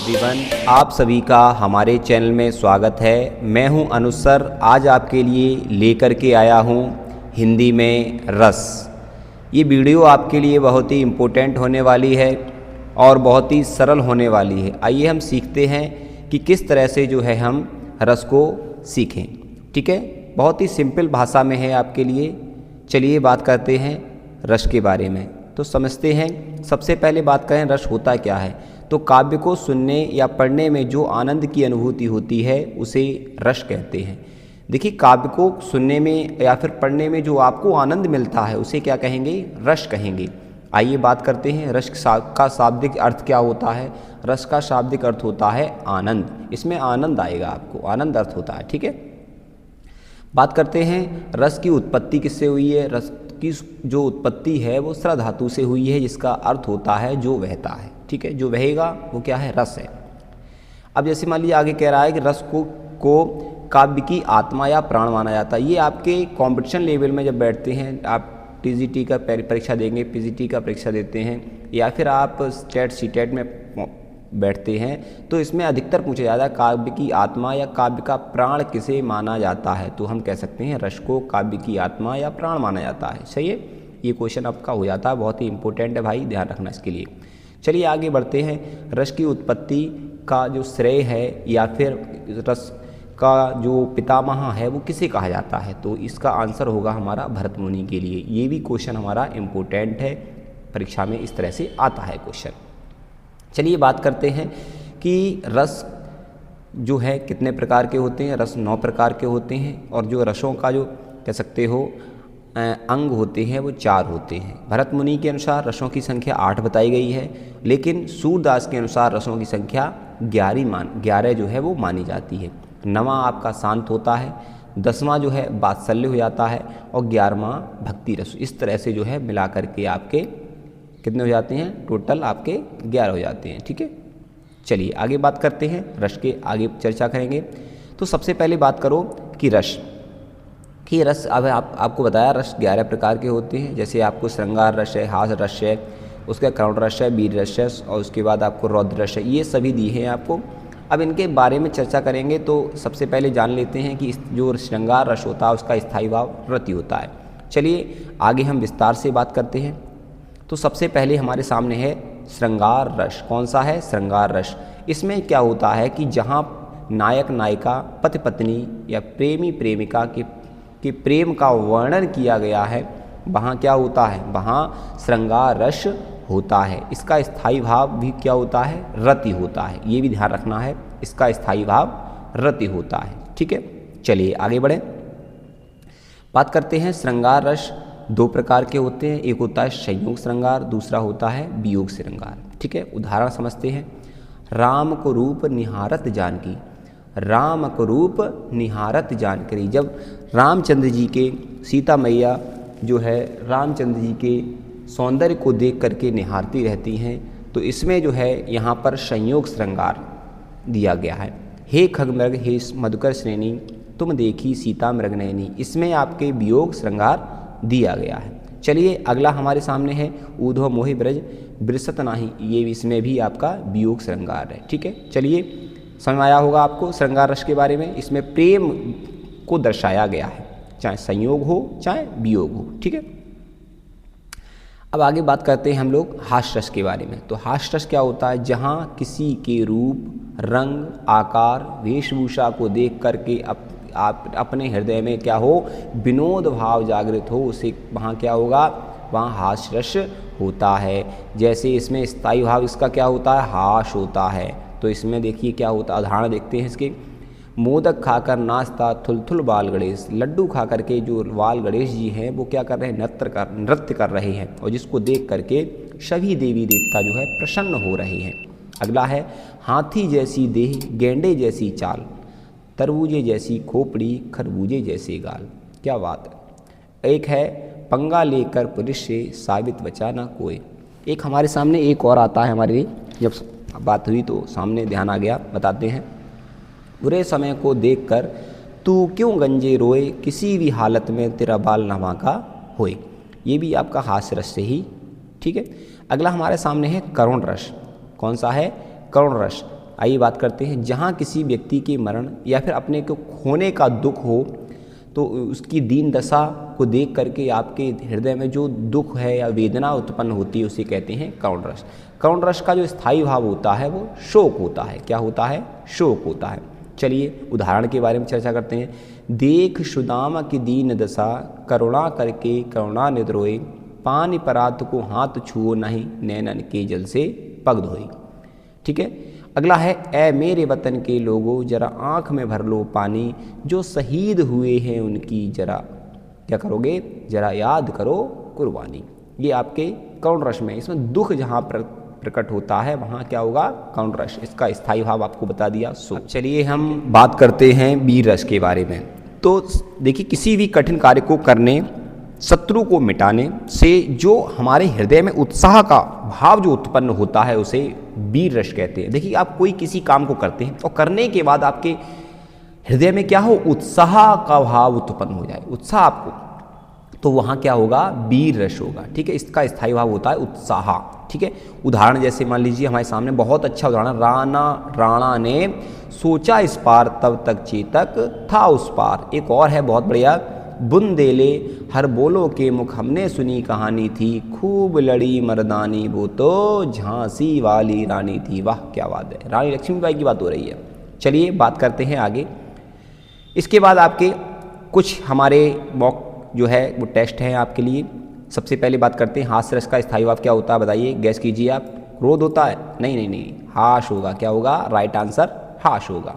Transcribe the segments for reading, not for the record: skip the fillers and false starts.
Everyone, आप सभी का हमारे चैनल में स्वागत है। मैं हूं अनुज सर। आज आपके लिए लेकर के आया हूं हिंदी में रस। ये वीडियो आपके लिए बहुत ही इम्पोर्टेंट होने वाली है और बहुत ही सरल होने वाली है। आइए हम सीखते हैं कि किस तरह से जो है हम रस को सीखें। ठीक है, बहुत ही सिंपल भाषा में है आपके लिए। चलिए बात करते हैं रस के बारे में। तो समझते हैं, सबसे पहले बात करें रस होता क्या है। तो काव्य को सुनने या पढ़ने में जो आनंद की अनुभूति होती है उसे रस कहते हैं। देखिए, काव्य को सुनने में या फिर पढ़ने में जो आपको आनंद मिलता है उसे क्या कहेंगे? रस कहेंगे। आइए बात करते हैं रस का शाब्दिक अर्थ क्या होता है। रस का शाब्दिक अर्थ होता है आनंद। इसमें आनंद आएगा आपको, आनंद अर्थ होता है। ठीक है, बात करते हैं रस की उत्पत्ति किससे हुई है। रस की जो उत्पत्ति है वो स्र धातु से हुई है, जिसका अर्थ होता है जो बहता है। ठीक है, जो बहेगा वो क्या है? रस है। अब जैसे मान लीजिए आगे कह रहा है कि रस को काव्य की आत्मा या प्राण माना जाता है। ये आपके कंपटीशन लेवल में जब बैठते हैं, आप टीजीटी का परीक्षा देंगे, पीजीटी का परीक्षा देते हैं, या फिर आप स्टेट सीटेट में बैठते हैं, तो इसमें अधिकतर पूछा जाता है काव्य की आत्मा या काव्य का प्राण किसे माना जाता है। तो हम कह सकते हैं रस को काव्य की आत्मा या प्राण माना जाता है। सही है, ये क्वेश्चन आपका हो जाता है। बहुत ही इंपॉर्टेंट है भाई, ध्यान रखना इसके लिए। चलिए आगे बढ़ते हैं। रस की उत्पत्ति का जो श्रेय है या फिर रस का जो पितामह है वो किसे कहा जाता है। तो इसका आंसर होगा हमारा भरत मुनि के लिए। ये भी क्वेश्चन हमारा इम्पोर्टेंट है, परीक्षा में इस तरह से आता है क्वेश्चन। चलिए बात करते हैं कि रस जो है कितने प्रकार के होते हैं। रस 9 प्रकार के होते हैं और जो रसों का जो कह सकते हो अंग होते हैं वो 4 होते हैं। भरत मुनि के अनुसार रसों की संख्या 8 बताई गई है, लेकिन सूरदास के अनुसार रसों की संख्या 11 जो है वो मानी जाती है। 9वां आपका शांत होता है, 10वां जो है वात्सल्य हो जाता है और 11वां भक्ति रस। इस तरह से जो है मिला करके आपके कितने हो जाते हैं? टोटल आपके 11 हो जाते हैं। ठीक है, चलिए आगे बात करते हैं, रस के आगे चर्चा करेंगे। तो सबसे पहले बात करो कि रस अब आपको बताया रस 11 प्रकार के होते हैं। जैसे आपको श्रृंगार रस है, हास रस है, उसका करुण रस है, वीर रस है, और उसके बाद आपको रौद्र रस है। ये सभी दिए हैं आपको। अब इनके बारे में चर्चा करेंगे। तो सबसे पहले जान लेते हैं कि जो श्रृंगार रस होता है उसका स्थायी भाव रति होता है। चलिए आगे हम विस्तार से बात करते हैं। तो सबसे पहले हमारे सामने है श्रृंगार रस। कौन सा है? श्रृंगार रस। इसमें क्या होता है कि जहाँ नायक नायिका, पति पत्नी या प्रेमी प्रेमिका के प्रेम का वर्णन किया गया है, वहाँ क्या होता है? वहाँ श्रृंगार रस होता है। इसका स्थायी भाव भी क्या होता है? रति होता है। ये भी ध्यान रखना है, इसका स्थायी भाव रति होता है। ठीक है, चलिए आगे बढ़ें। बात करते हैं श्रृंगार रस 2 प्रकार के होते हैं। एक होता है संयोग श्रृंगार, दूसरा होता है वियोग श्रृंगार। ठीक है, उदाहरण समझते हैं। राम को रूप निहारत जानकी। राम को रूप निहारत जानकरी। जब रामचंद्र जी के, सीता मैया जो है रामचंद्र जी के सौंदर्य को देख करके निहारती रहती हैं, तो इसमें जो है यहाँ पर संयोग श्रृंगार दिया गया है। हे खगमृग हे मधुकर श्रेणी, तुम देखी सीता मृगनयनी। इसमें आपके वियोग श्रृंगार दिया गया है। चलिए अगला हमारे सामने है ऊधव मोहि ब्रज बिरसत नाही। ये इसमें भी आपका वियोग श्रृंगार है। ठीक है, चलिए समझ आया होगा आपको श्रृंगार रस के बारे में। इसमें प्रेम को दर्शाया गया है, चाहे संयोग हो चाहे वियोग हो। ठीक है, अब आगे बात करते हैं हम लोग हास्य रस के बारे में। तो हास्य रस क्या होता है? जहाँ किसी के रूप, रंग, आकार, वेशभूषा को देख करके आप अपने हृदय में क्या हो? विनोद भाव जागृत हो, उसे वहाँ क्या होगा? वहाँ हास्य रस होता है। जैसे इसमें स्थायी भाव इसका क्या होता है? हास होता है। तो इसमें देखिए क्या होता है, उदाहरण देखते हैं इसके। मोदक खाकर नाचता थुलथुल बाल गणेश। लड्डू खा करके जो बाल गणेश जी हैं वो क्या कर रहे हैं? नृत्य कर रहे हैं, और जिसको देख करके सभी देवी देवता जो है प्रसन्न हो रहे हैं। अगला है हाथी जैसी देह, गेंडे जैसी चाल, तरबूजे जैसी खोपड़ी, खरबूजे जैसे गाल। क्या बात है। एक है पंगा लेकर पुलिस से साबित बचा ना कोई। एक हमारे सामने एक और आता है हमारे लिए, जब बात हुई तो सामने ध्यान आ गया, बताते हैं। बुरे समय को देखकर तू क्यों गंजे रोए, किसी भी हालत में तेरा बाल नवा का होए। ये भी आपका हास्य रस से ही। ठीक है, अगला हमारे सामने है करुण रस। कौन सा है? करुण रस। आइए बात करते हैं। जहाँ किसी व्यक्ति के मरण या फिर अपने को खोने का दुख हो तो उसकी दीन दशा को देख करके आपके हृदय में जो दुख है या वेदना उत्पन्न होती है उसे कहते हैं करुण रस। करुण रस का जो स्थायी भाव होता है वो शोक होता है। क्या होता है? शोक होता है। चलिए उदाहरण के बारे में चर्चा करते हैं। देख सुदामा की दीन दशा, करुणा करके करुणा निद्रोए, पानी परात को हाथ छुओ नहीं, नैनन के जल से पग धोई। ठीक है। अगला है, ए मेरे वतन के लोगों जरा आँख में भर लो पानी, जो शहीद हुए हैं उनकी जरा क्या करोगे? जरा याद करो कुर्बानी। ये आपके करुण रस में, इसमें दुख जहाँ प्रकट होता है वहाँ क्या होगा? करुण रस। इसका स्थायी भाव आपको बता दिया सो। चलिए हम बात करते हैं वीर रस के बारे में। तो देखिए, किसी भी कठिन कार्य को करने, शत्रु को मिटाने से जो हमारे हृदय में उत्साह का भाव जो उत्पन्न होता है उसे वीर रस कहते हैं। देखिए, आप कोई किसी काम को करते हैं और करने के बाद आपके हृदय में क्या हो? उत्साह का भाव उत्पन्न हो जाए, उत्साह आपको, तो वहाँ क्या होगा? वीर रस होगा। ठीक है। इसका स्थायी भाव होता है उत्साह। ठीक है। उदाहरण जैसे मान लीजिए हमारे सामने बहुत अच्छा उदाहरण, राणा ने सोचा इस पार तब तक चेतक था उस पार। एक और है बहुत बढ़िया, बुंदेले हर बोलो के मुख हमने सुनी कहानी थी, खूब लड़ी मर्दानी वो तो झांसी वाली रानी थी। वाह क्या बात है, रानी लक्ष्मीबाई की बात हो रही है। चलिए बात करते हैं आगे। इसके बाद आपके कुछ हमारे मॉक जो है वो टेस्ट हैं आपके लिए। सबसे पहले बात करते हैं, हास्य रस का स्थायी भाव क्या होता है? बताइए, गैस कीजिए आप। क्रोध होता है? नहीं, हाश होगा। क्या होगा? राइट आंसर हाश होगा।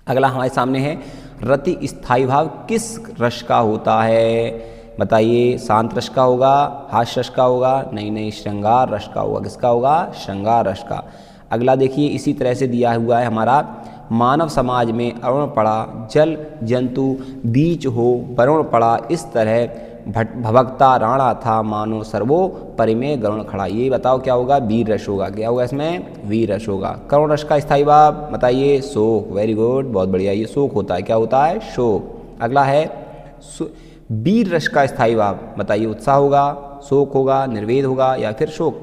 अगला हमारे सामने है, रति स्थायी भाव किस रस का होता है? बताइए, शांत रस का होगा, हास्य रस का होगा? नहीं, श्रृंगार रस का होगा। किसका होगा? श्रृंगार रस का। अगला देखिए, इसी तरह से दिया हुआ है हमारा, मानव समाज में अरुण पड़ा, जल जंतु बीच हो वरुण पड़ा, इस तरह भभकता राणा था, मानो सर्वो परिमेय गरुण खड़ा। ये बताओ क्या होगा? वीर रस होगा। क्या होगा इसमें? वीर रस होगा। करुण रस का स्थायी भाव बताइए, शोक। वेरी गुड, बहुत बढ़िया, ये शोक होता है। क्या होता है? शोक। अगला है, वीर रस का स्थायी भाव बताइए, उत्साह होगा, शोक होगा, निर्वेद होगा या फिर शोक?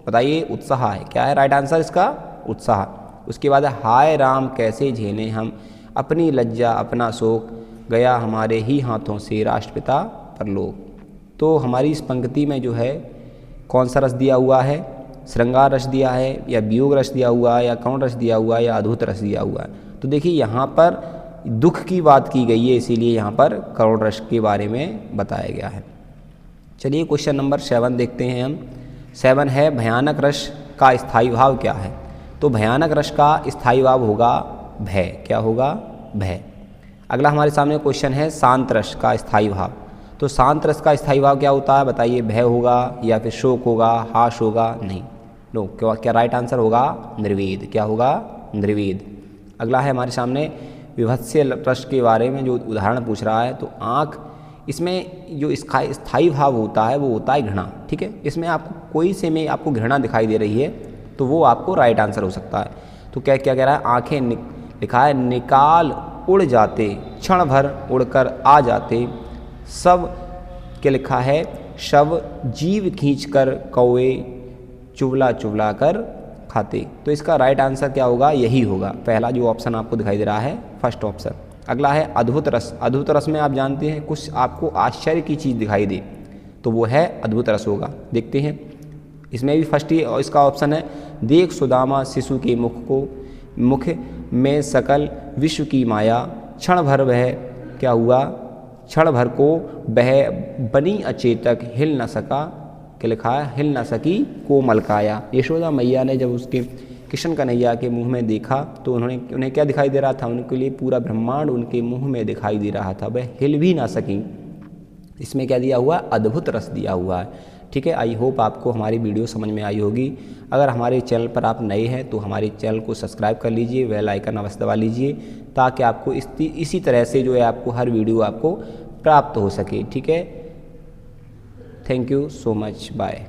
बताइए, उत्साह है। क्या है राइट आंसर इसका? उत्साह। उसके बाद हाय राम कैसे झेलें हम अपनी लज्जा अपना शोक, गया हमारे ही हाथों से राष्ट्रपिता परलोक। तो हमारी इस पंक्ति में जो है कौन सा रस दिया हुआ है? श्रृंगार रस दिया है या वियोग रस दिया हुआ है या करुण रस दिया हुआ है या अद्भुत रस दिया हुआ है? तो देखिए, यहाँ पर दुख की बात की गई है, इसीलिए यहाँ पर करुण रस के बारे में बताया गया है। चलिए क्वेश्चन नंबर 7 देखते हैं हम। 7 है, भयानक रस का स्थायी भाव क्या है? तो भयानक रस का स्थायी भाव होगा भय। क्या होगा? भय। अगला हमारे सामने क्वेश्चन है, शांत रस का स्थायी भाव। तो शांत रस का स्थायी भाव क्या होता है? बताइए, भय होगा या फिर शोक होगा, हाश होगा? नहीं, नो। क्या राइट आंसर होगा? निर्वेद। क्या होगा? निर्वेद। अगला है हमारे सामने, विभत्स्य रस के बारे में जो उदाहरण पूछ रहा है। तो आँख, इसमें जो स्थायी भाव होता है वो होता है घृणा। ठीक है। इसमें आपको कोई से में आपको घृणा दिखाई दे रही है तो वो आपको राइट आंसर हो सकता है। तो क्या क्या कह रहा है? आँखें लिखा है, निकाल उड़ जाते, क्षण भर उड़कर आ जाते, सब क्या लिखा है? शव जीव खींच कर कौवे चुगला चुगला कर खाते। तो इसका राइट आंसर क्या होगा? यही होगा, पहला जो ऑप्शन आपको दिखाई दे रहा है, फर्स्ट ऑप्शन। अगला है अद्भुत रस। अद्भुत रस में आप जानते हैं कुछ आपको आश्चर्य की चीज़ दिखाई दे तो वो है अद्भुत रस होगा। देखते हैं, इसमें भी फर्स्ट ही और इसका ऑप्शन है, देख सुदामा शिशु के मुख में सकल विश्व की माया, क्षण भर वह क्या हुआ? क्षण भर को वह बनी अचेतक, हिल न सका, क्या लिखा है? हिल न सकी कोमल काया। यशोदा मैया ने जब उसके कृष्ण कन्हैया के मुंह में देखा तो उन्हें क्या दिखाई दे रहा था? उनके लिए पूरा ब्रह्मांड उनके मुंह में दिखाई दे रहा था, वह हिल भी ना सकी। इसमें क्या दिया हुआ? अद्भुत रस दिया हुआ है। ठीक है। आई होप आपको हमारी वीडियो समझ में आई होगी। अगर हमारे चैनल पर आप नए हैं तो हमारे चैनल को सब्सक्राइब कर लीजिए, बेल आइकन अवश्य दबा लीजिए ताकि आपको इसी तरह से जो है आपको हर वीडियो आपको प्राप्त हो सके। ठीक है। Thank you so much, bye.